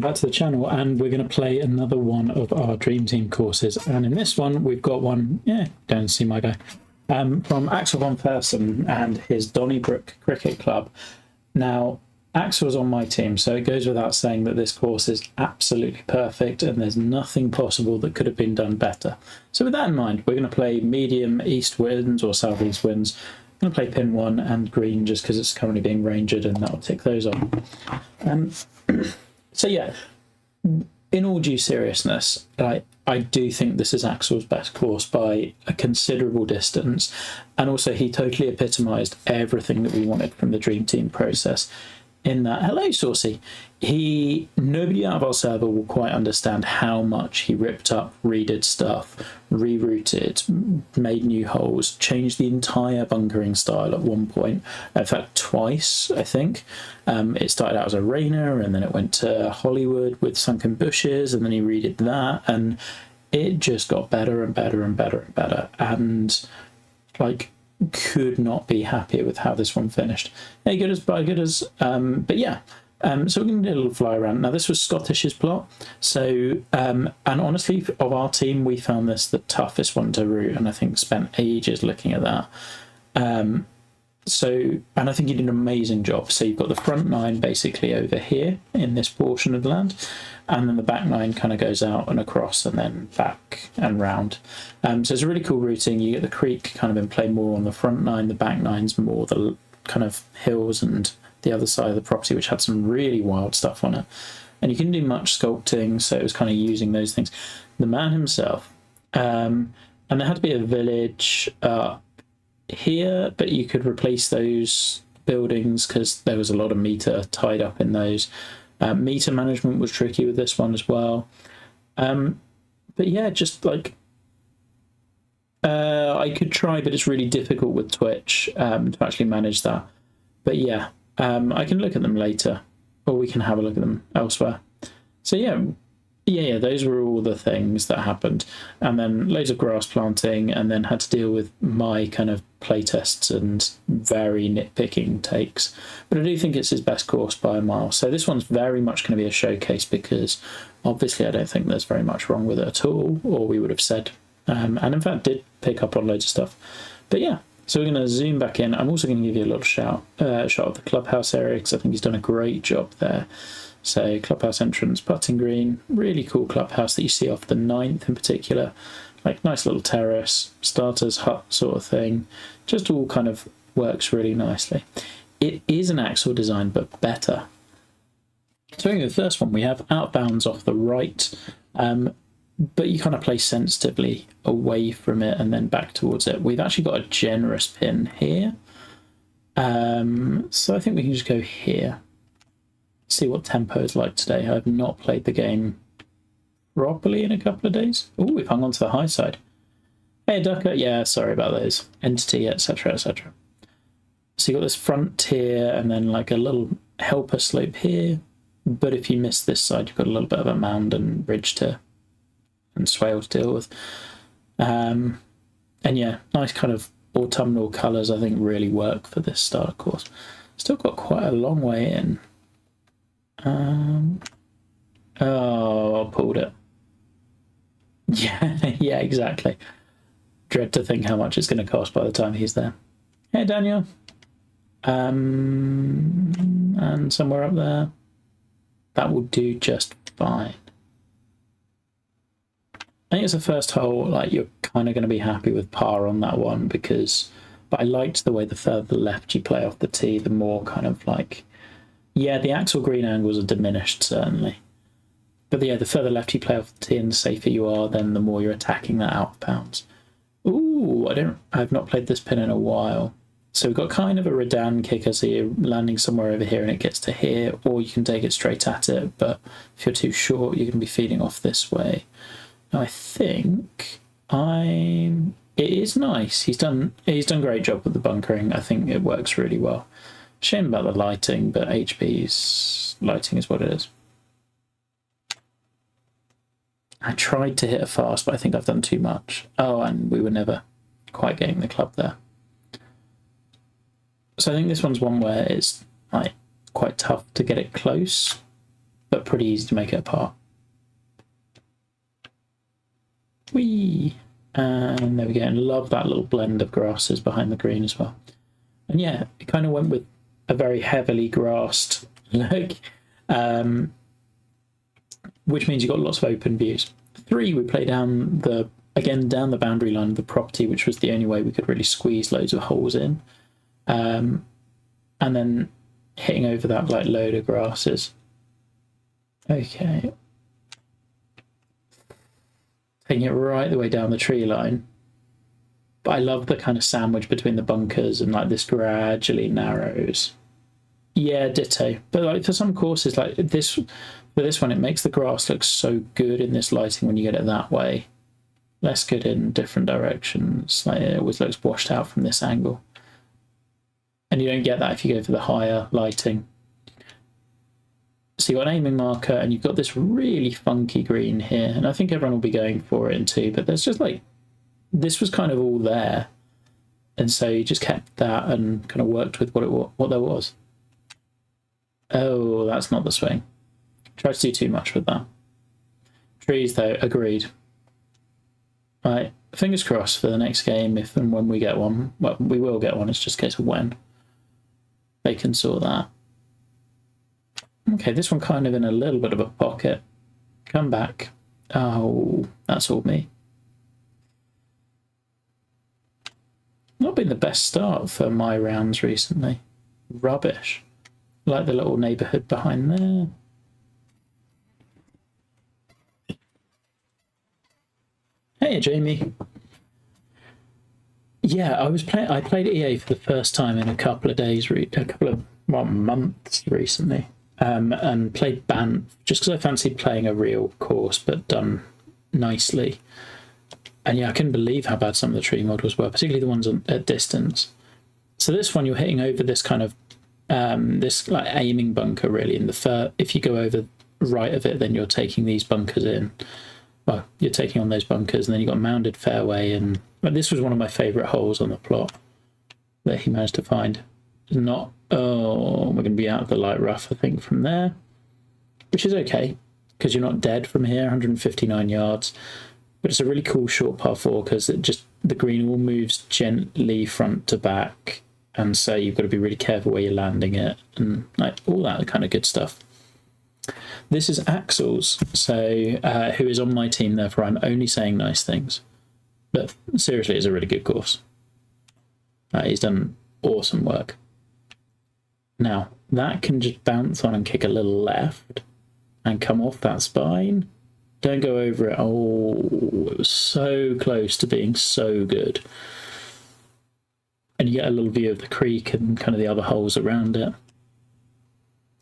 back to the channel, and we're going to play another one of our Dream Team courses. And in this one, we've got one, don't see my guy, from axelvonfersen and his Donnybrook Cricket Club. Now, Axel's on my team, so it goes without saying that this course is absolutely perfect and there's nothing possible that could have been done better. So with that in mind, we're going to play medium east winds or southeast winds. I'm going to play pin 1 and green just because it's currently being rangered, and that'll tick those off. So yeah, in all due seriousness, I do think this is Axel's best course by a considerable distance, and also he totally epitomised everything that we wanted from the Dream Team process. In that, hello Saucy, nobody out of our server will quite understand how much he ripped up, redid stuff, rerouted, made new holes, changed the entire bunkering style at one point, in fact twice I think. It started out as a Rainer and then it went to Hollywood with sunken bushes, and then he redid that, and it just got better and better and better and better, and like could not be happier with how this one finished. Hey, good as by good as, but yeah. So we're going to do a little fly around. Now, this was Scottish's plot. So, and honestly, of our team, we found this the toughest one to route, and I think spent ages looking at that. And I think he did an amazing job. So you've got the front 9 basically over here in this portion of the land, and then the back 9 kind of goes out and across and then back and round. So it's a really cool routing. You get the creek kind of in play more on the front 9, the back 9's more the kind of hills and the other side of the property, which had some really wild stuff on it. And you can do much sculpting, so it was kind of using those things. The man himself, and there had to be a village here, but you could replace those buildings because there was a lot of meter tied up in those. Meter management was tricky with this one as well. But yeah, just like I could try, but it's really difficult with Twitch to actually manage that. But yeah, I can look at them later, or we can have a look at them elsewhere. So yeah, those were all the things that happened, and then loads of grass planting, and then had to deal with my kind of playtests and very nitpicking takes. But I do think it's his best course by a mile. So this one's very much going to be a showcase, because obviously I don't think there's very much wrong with it at all, or we would have said. And in fact did pick up on loads of stuff. But yeah, so we're going to zoom back in. I'm also going to give you a little shot of the clubhouse area, because I think he's done a great job there. So clubhouse entrance, putting green, really cool clubhouse that you see off the 9th in particular. Like nice little terrace, starter's hut sort of thing. Just all kind of works really nicely. It is an Axel design, but better. So in the first one, we have out of bounds off the right, but you kind of play sensitively away from it and then back towards it. We've actually got a generous pin here. So I think we can just go here. See what tempo is like today. I've not played the game properly in a couple of days. Oh, we've hung on to the high side. Hey, Ducker. Yeah, sorry about those. Entity, etc., etc. So you got this frontier and then like a little helper slope here. But if you miss this side, you've got a little bit of a mound and ridge and swale to deal with. And yeah, nice kind of autumnal colours I think really work for this style of course. Still got quite a long way in. Oh, pulled it. Yeah, yeah, exactly. Dread to think how much it's going to cost by the time he's there. Hey, Daniel. And somewhere up there. That will do just fine. I think it's the first hole, like you're kind of going to be happy with par on that one, but I liked the way the further left you play off the tee, the more kind of like, yeah, the Axel green angles are diminished, certainly. But yeah, the further left you play off the tee and the safer you are, then the more you're attacking that out of bounds. Ooh, I've not played this pin in a while. So we've got kind of a Redan kicker, so you're landing somewhere over here and it gets to here, or you can take it straight at it, but if you're too short, you're going to be feeding off this way. Now I think it is nice. He's done a great job with the bunkering. I think it works really well. Shame about the lighting, but HP's lighting is what it is. I tried to hit a fast, but I think I've done too much. Oh, and we were never quite getting the club there. So I think this one's one where it's like quite tough to get it close, but pretty easy to make it apart. Whee! And there we go. And love that little blend of grasses behind the green as well. And yeah, it kind of went with a very heavily grassed look, which means you've got lots of open views. 3, we play down the boundary line of the property, which was the only way we could really squeeze loads of holes in. And then hitting over that like load of grasses. Okay. Taking it right the way down the tree line. But I love the kind of sandwich between the bunkers and like this gradually narrows. Yeah, ditto. But like for some courses like this, for this one, it makes the grass look so good in this lighting when you get it that way. Less good in different directions. Like it always looks washed out from this angle. And you don't get that if you go for the higher lighting. So you've got an aiming marker and you've got this really funky green here. And I think everyone will be going for it in 2, but there's just like, this was kind of all there. And so you just kept that and kind of worked with what there was. Oh, that's not the swing. Try to do too much with that. Trees though, agreed. Right, fingers crossed for the next game if and when we get one. Well, we will get one, it's just a case of when. They can sort that. Okay, this one kind of in a little bit of a pocket. Come back. Oh, that's all me. Not been the best start for my rounds recently. Rubbish. Like the little neighbourhood behind there. Hey, Jamie. Yeah, I played EA for the first time in a couple of months recently, and played Banff just because I fancied playing a real course, but done nicely. And yeah, I couldn't believe how bad some of the tree models were, particularly the ones at distance. So this one, you're hitting over this kind of this like aiming bunker really. In the if you go over right of it, then you're taking these bunkers in. Well, you're taking on those bunkers, and then you've got a mounded fairway. And this was one of my favourite holes on the plot that he managed to find. Not, oh, we're going to be out of the light rough, I think, from there, which is okay because you're not dead from here. 159 yards, but it's a really cool short par 4 because the green all moves gently front to back, and so you've got to be really careful where you're landing it and like all that kind of good stuff. This is Axel's, so who is on my team, therefore I'm only saying nice things. But seriously, it's a really good course. He's done awesome work. Now, that can just bounce on and kick a little left and come off that spine. Don't go over it. Oh, it was so close to being so good. And you get a little view of the creek and kind of the other holes around it.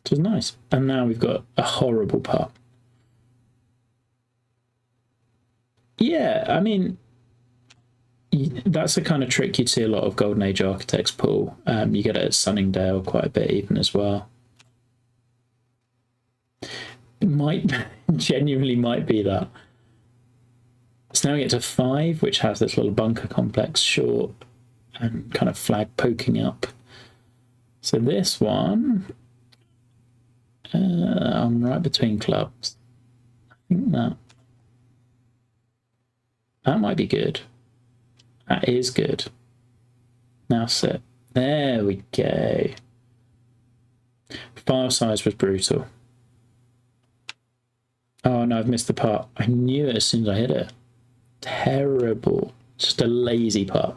Which is nice. And now we've got a horrible putt. Yeah, I mean, that's the kind of trick you'd see a lot of Golden Age architects pull. You get it at Sunningdale quite a bit even as well. It genuinely might be that. So now we get to 5, which has this little bunker complex short and kind of flag poking up. So this one, I'm right between clubs. I think that might be good. That is good. Now sit. There we go. File size was brutal. Oh no, I've missed the putt. I knew it as soon as I hit it. Terrible. Just a lazy putt.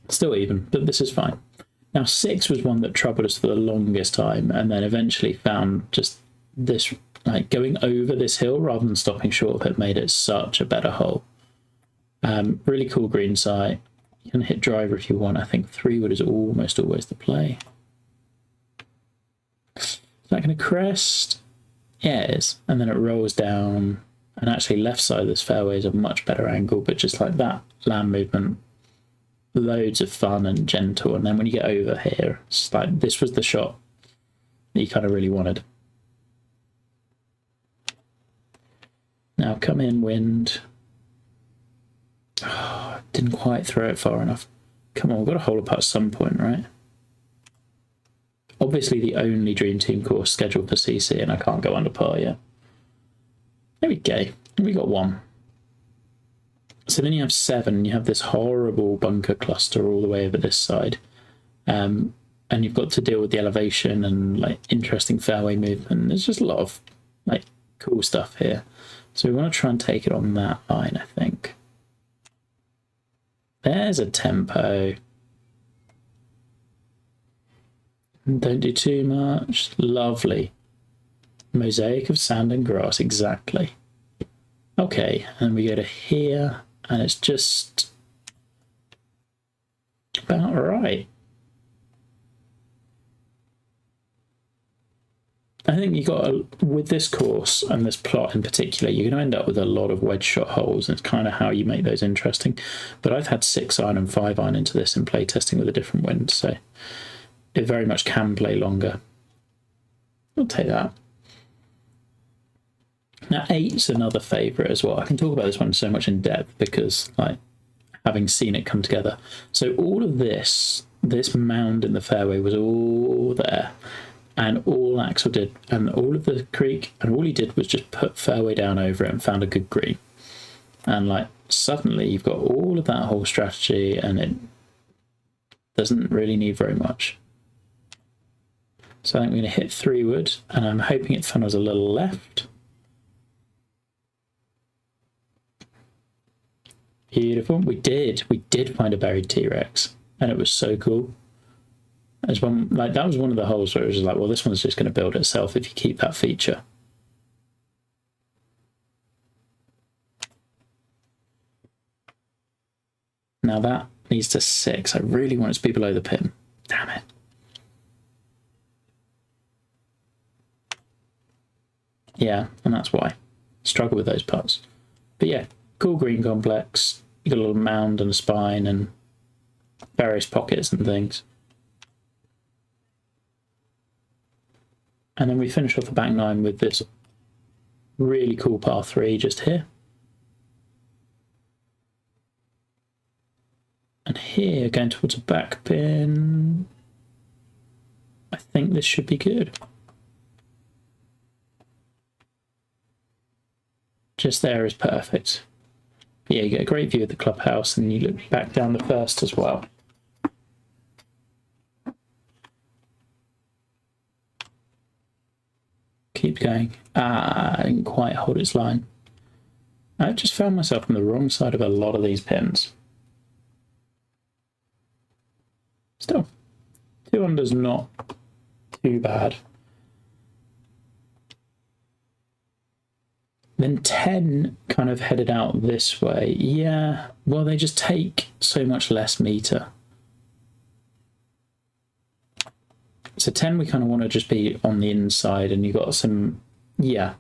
Still even, but this is fine. Now 6 was one that troubled us for the longest time, and then eventually found just this, like going over this hill rather than stopping short of it, made it such a better hole. Really cool green site. You can hit driver if you want. I think 3 wood is almost always the play. Is that going to crest? Yeah, it is. And then it rolls down, and actually left side of this fairway is a much better angle, but just like that land movement, loads of fun and gentle. And then when you get over here, it's like this was the shot that you kind of really wanted. Now come in, wind. Oh, didn't quite throw it far enough. Come on, we've got to hold up at some point, right? obviously the only Dream Team course scheduled for CC, and I can't go under par yet. There we go. We got one. So then you have 7. You have this horrible bunker cluster all the way over this side. And you've got to deal with the elevation and like interesting fairway movement. There's just a lot of like cool stuff here. So we want to try and take it on that line, I think. There's a tempo. Don't do too much. Lovely. Mosaic of sand and grass, exactly. Okay, and we go to here, and it's just about right. I think you got with this course and this plot in particular, you're going to end up with a lot of wedge shot holes. And it's kind of how you make those interesting. But I've had 6-iron and 5-iron into this in play testing with a different wind, so it very much can play longer. I'll take that. Now 8's another favourite as well. I can talk about this one so much in depth because like having seen it come together. So all of this mound in the fairway was all there. And all Axel did, and all of the creek, and all he did was just put fairway down over it and found a good green. And like suddenly you've got all of that whole strategy, and it doesn't really need very much. So I think we're going to hit 3-wood, and I'm hoping it funnels a little left. Beautiful. We did find a buried T-Rex, and it was so cool. As one, like that was one of the holes where it was like, well, this one's just going to build itself if you keep that feature. Now that needs to 6. I really want it to be below the pin. Damn it. Yeah, and that's why. Struggle with those putts. But yeah, cool green complex. You got a little mound and a spine and various pockets and things. And then we finish off the back 9 with this really cool par 3 just here. And here, going towards a back pin, I think this should be good. Just there is perfect. But yeah, you get a great view of the clubhouse, and you look back down the first as well. Keep going. I didn't quite hold its line. I just found myself on the wrong side of a lot of these pins. Still, 2 under's not too bad. Then 10 kind of headed out this way. Yeah, well, they just take so much less meter. So 10, we kind of want to just be on the inside, and you got some, yeah.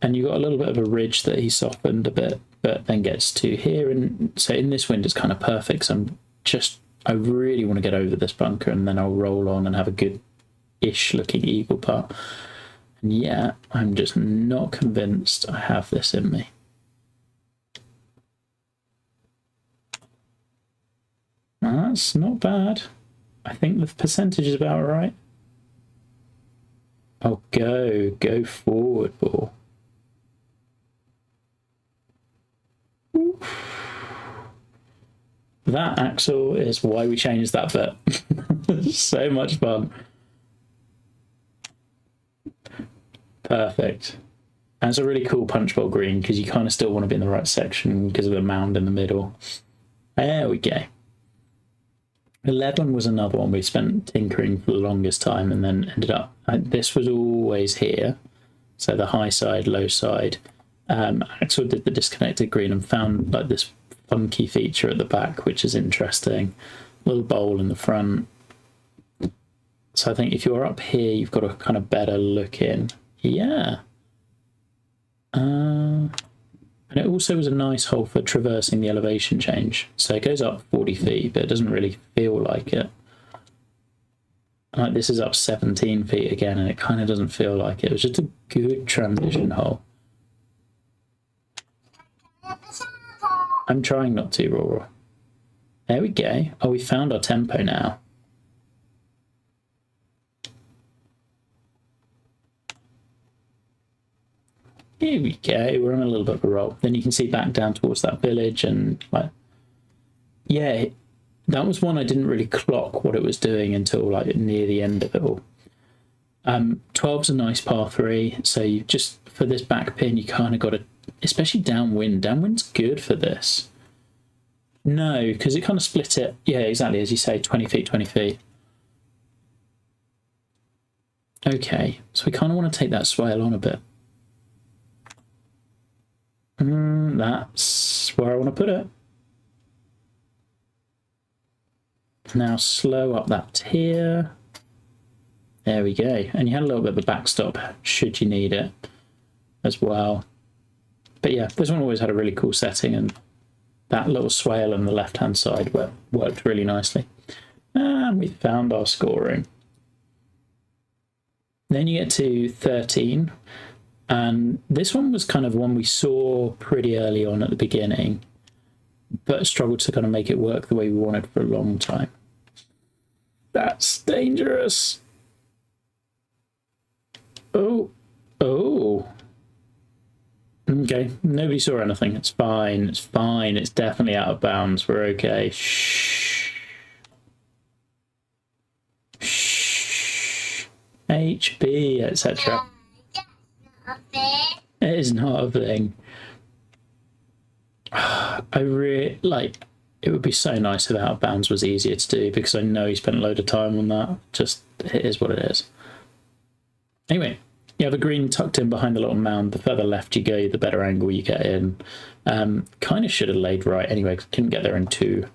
And you got a little bit of a ridge that he softened a bit, but then gets to here. And so in this wind, it's kind of perfect. So I really want to get over this bunker, and then I'll roll on and have a good-ish looking eagle putt. And yeah, I'm just not convinced I have this in me. That's not bad. I think the percentage is about right. Oh, go forward, ball. Oof. That, Axel, is why we changed that bit. So much fun. Perfect. And it's a really cool punch bowl green because you kind of still want to be in the right section because of the mound in the middle. There we go. 11 was another one we spent tinkering for the longest time, and then ended up, this was always here. So the high side, low side. Axel did the disconnected green and found like this funky feature at the back, which is interesting. Little bowl in the front. So I think if you're up here, you've got a kind of better look in. Yeah. And it also was a nice hole for traversing the elevation change. So it goes up 40 feet, but it doesn't really feel like it. Like this is up 17 feet again, and it kind of doesn't feel like it. It was just a good transition hole. I'm trying not to, Raw. There we go. Oh, we found our tempo now. Here we go. We're on a little bit of a roll. Then you can see back down towards that village and like, yeah, that was one I didn't really clock what it was doing until like near the end of it all. 12's a nice par 3, so you just, for this back pin, you kind of got to, especially downwind. Downwind's good for this. No, because it kind of split it. Yeah, exactly, as you say, 20 feet, 20 feet. Okay, so we kind of want to take that swale on a bit. That's where I want to put it. Now slow up that tier. There we go. And you had a little bit of a backstop should you need it as well. But yeah, this one always had a really cool setting, and that little swale on the left-hand side worked really nicely. And we found our scoring. Then you get to 13. And this one was kind of one we saw pretty early on at the beginning, but struggled to kind of make it work the way we wanted for a long time. That's dangerous. Oh. Okay, nobody saw anything. It's fine. It's fine. It's definitely out of bounds. We're okay. Shh. Shh. HB, etc. It is not a thing. I really like. It would be so if out of bounds was easier to do, because I know he spent a load of time on that. Just, it is what it is. Anyway, you have a green tucked in behind the little mound. The further left you go, the better angle you get in. Kind of should have laid right anyway, because I couldn't get there in 2.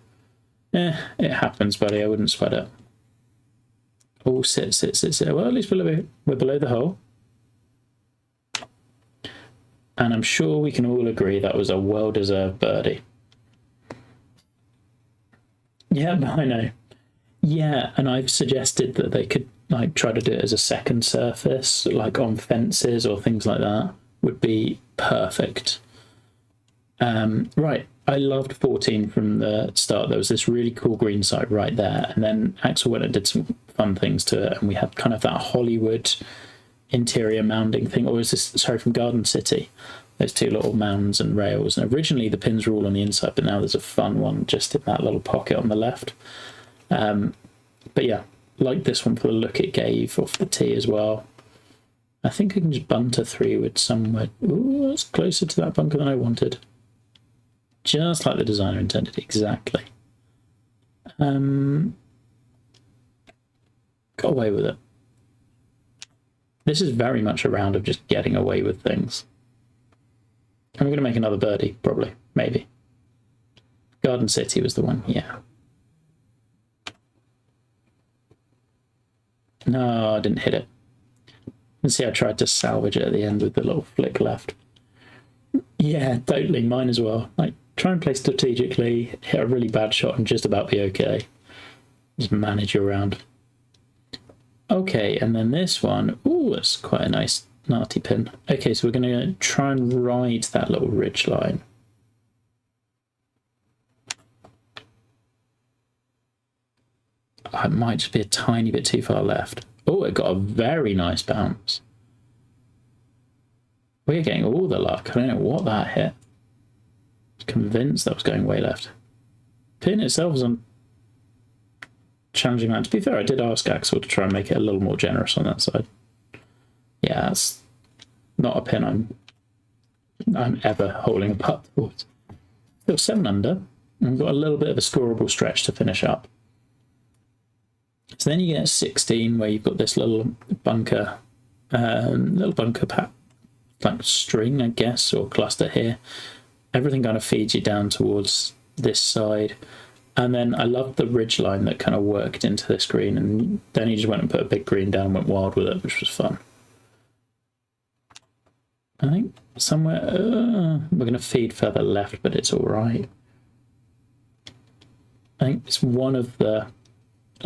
It happens, buddy. I wouldn't sweat it. Oh, sit. Well, at least we're below the hole. And I'm sure we can all agree that was a well-deserved birdie. Yeah, I know. Yeah, and I've suggested that they could like try to do it as a second surface, like on fences or things like that. Would be perfect. Right, I loved 14 from the start. There was this really cool green side right there, and then Axel went and did some fun things to it, and we had kind of that Hollywood interior mounding thing, or is this, sorry, from Garden City, those 2 little mounds and rails, and originally the pins were all on the inside, but now there's a fun one just in that little pocket on the left. But yeah, like this one for the look it gave off the tee as well. I think I can just bunter 3 with somewhere. Ooh, that's closer to that bunker than I wanted, just like the designer intended. Exactly. Got away with it. This is very much a round of just getting away with things. I'm going to make another birdie, probably, maybe. Garden City was the one, yeah. No, I didn't hit it. And see, I tried to salvage it at the end with the little flick left. Yeah, totally, mine as well. Like, try and play strategically, hit a really bad shot and just about be okay. Just manage your round. Okay, and then this one, ooh, it's quite a nice Narty pin. Okay, so we're going to try and ride that little ridge line. It might just be a tiny bit too far left. Oh, it got a very nice bounce. We're getting all the luck. I don't know what that hit. I was convinced that was going way left. Pin itself was on challenging amount. To be fair, I did ask Axel to try and make it a little more generous on that side. Yeah, that's not a pin I'm ever holding a putt towards. Still 7 under. And we've got a little bit of a scoreable stretch to finish up. So then you get 16, where you've got this little bunker pack, like string, I guess, or cluster here. Everything kind of feeds you down towards this side. And then I loved the ridge line that kind of worked into this green, and then he just went and put a big green down and went wild with it, which was fun. I think somewhere, we're going to feed further left, but it's all right. I think it's one of the,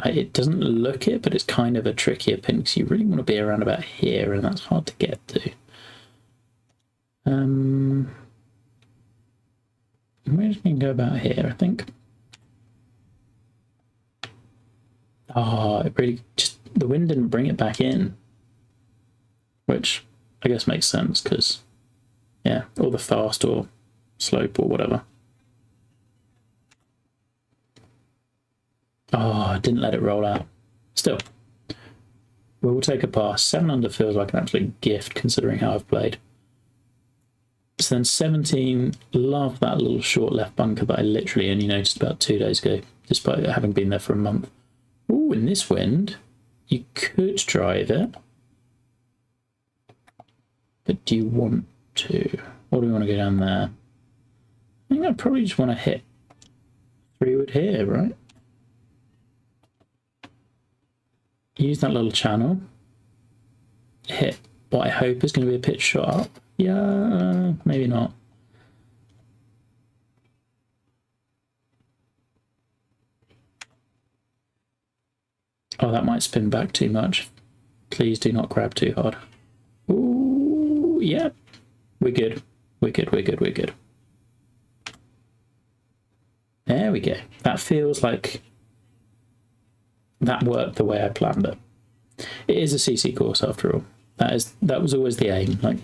it doesn't look it, but it's kind of a trickier pin, because you really want to be around about here, and that's hard to get to. We're just going to go about here, I think. Oh, it really just, the wind didn't bring it back in, which I guess makes sense, because Yeah, or the fast or slope or whatever. Oh, I didn't let it roll out. Still, we'll take a pass. 7 under feels like an absolute gift considering how I've played. So then 17, love that little short left bunker that I literally only noticed about 2 days ago, despite having been there for a month. Ooh, in this wind, you could drive it. But do you want to? Or do we want to go down there? I think I probably just want to hit 3 wood here, right? Use that little channel. Hit what I hope is going to be a pitch shot up. Yeah, maybe not. Oh, that might spin back too much. Please do not grab too hard. Ooh, yeah. We're good. We're good, we're good, we're good. There we go. That feels like that worked the way I planned it. It is a CC course after all. That was always the aim. Like,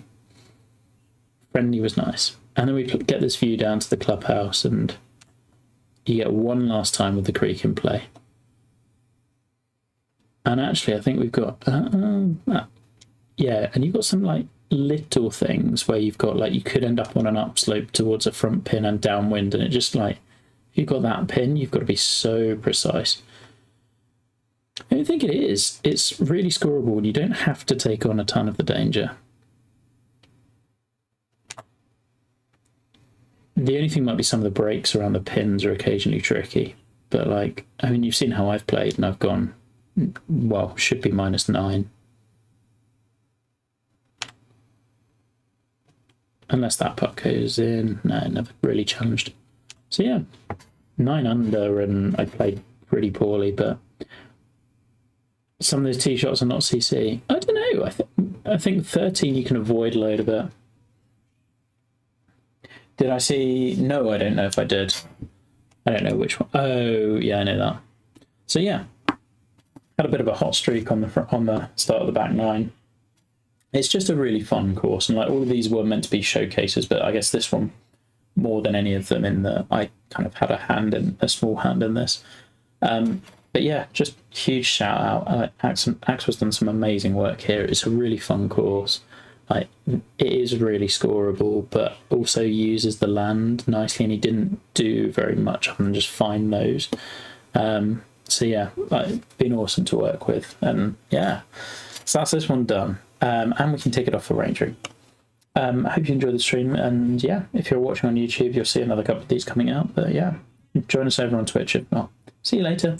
friendly was nice. And then we get this view down to the clubhouse and you get one last time with the creek in play. And actually, I think we've got, yeah, and you've got some like little things where you've got like, you could end up on an upslope towards a front pin and downwind. And it just like, if you've got that pin, you've got to be so precise. I don't think it is. It's really scoreable and you don't have to take on a ton of the danger. The only thing might be some of the breaks around the pins are occasionally tricky. But like, I mean, you've seen how I've played and I've gone, well, should be -9. Unless that putt goes in. No, never really challenged. So yeah, 9 under and I played pretty poorly, but some of those tee shots are not CC. I don't know. I think 13 you can avoid a load of it. Did I see? No, I don't know if I did. I don't know which one. Oh, yeah, I know that. So yeah, had a bit of a hot streak on the start of the back 9. It's just a really fun course, and like all of these were meant to be showcases, but I guess this one more than any of them in the I kind of had a small hand in this. But yeah, just huge shout out. Axel's done some amazing work here. It's a really fun course. Like, it is really scoreable, but also uses the land nicely, and he didn't do very much other than just find those. So yeah, like, been awesome to work with, and yeah, so that's this one done. And we can take it off the range ring. I hope you enjoyed the stream, and yeah, if you're watching on YouTube, you'll see another couple of these coming out. But yeah, join us over on Twitch if not. See you later.